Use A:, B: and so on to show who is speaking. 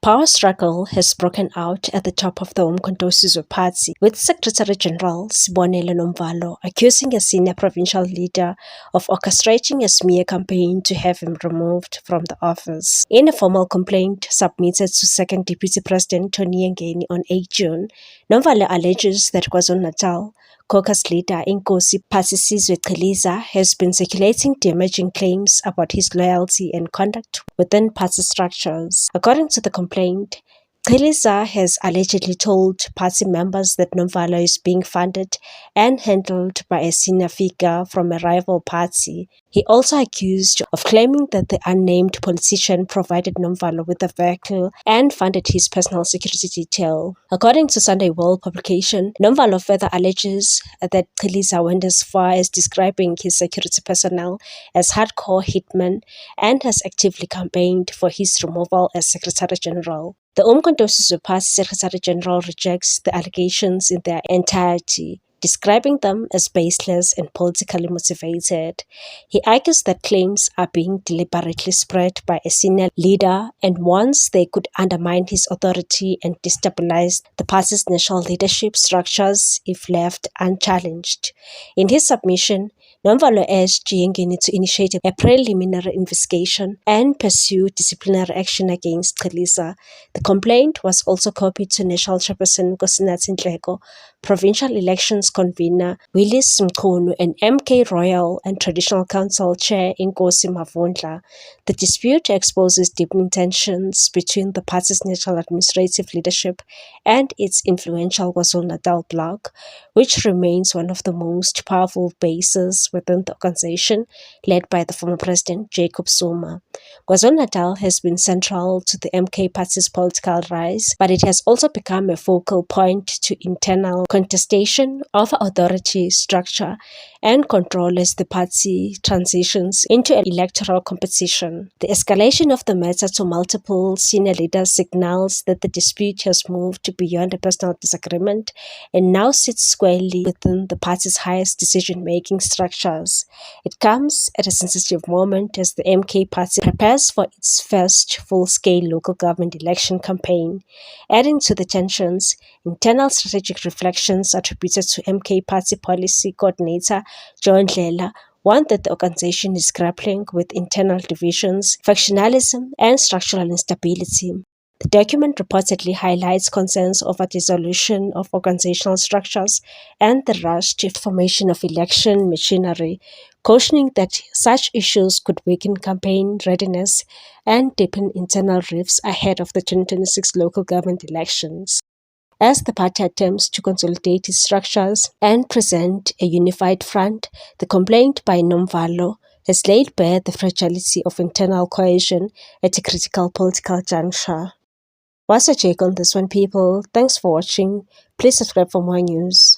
A: power struggle has broken out at the top of the Umkhonto Sizwe Party, with Secretary-General Sibonelo Nomvalo accusing a senior provincial leader of orchestrating a smear campaign to have him removed from the office. In a formal complaint submitted to Second Deputy President Tony Yengeni on 8 June, Nomvalo alleges that KwaZulu-Natal caucus leader Inkosi Phasisizwe Qheliza has been circulating damaging claims about his loyalty and conduct within party structures. According to the complaint, Qheliza has allegedly told party members that Nomvalo is being funded and handled by a senior figure from a rival party. He also accused of claiming that the unnamed politician provided Nomvalo with a vehicle and funded his personal security detail. According to Sunday World publication, Nomvalo further alleges that Qheliza went as far as describing his security personnel as hardcore hitmen and has actively campaigned for his removal as Secretary-General. The Umkhonto Sizwe Party Secretary-General rejects the allegations in their entirety, describing them as baseless and politically motivated. He argues that claims are being deliberately spread by a senior leader and warns they could undermine his authority and destabilize the party's national leadership structures if left unchallenged. In his submission, Nomvalo urged Yengeni to initiate a preliminary investigation and pursue disciplinary action against Qheliza. The complaint was also copied to National Chairperson Nkosinathi Nhleko, Provincial Elections Convener Willis Mchunu, and MK Royal and Traditional Council Chair Inkosi Mavundla. The dispute exposes deepening tensions between the party's national administrative leadership and its influential KwaZulu-Natal bloc, which remains one of the most powerful bases within the organization led by the former president Jacob Zuma. KwaZulu-Natal has been central to the MK party's political rise, but it has also become a focal point to internal contestation of authority, structure, and control as the party transitions into an electoral competition. The escalation of the matter to multiple senior leaders signals that the dispute has moved beyond a personal disagreement and now sits squarely within the party's highest decision-making structures. It comes at a sensitive moment as the MK party prepares for its first full-scale local government election campaign. Adding to the tensions, internal strategic reflections attributed to MK party policy coordinator John Ndlela warned that the organization is grappling with internal divisions, factionalism, and structural instability. The document reportedly highlights concerns over dissolution of organizational structures and the rushed formation of election machinery, cautioning that such issues could weaken campaign readiness and deepen internal rifts ahead of the 2026 local government elections. As the party attempts to consolidate its structures and present a unified front, the complaint by Nomvalo has laid bare the fragility of internal cohesion at a critical political juncture. What's your take on this one, people? Thanks for watching. Please subscribe for more news.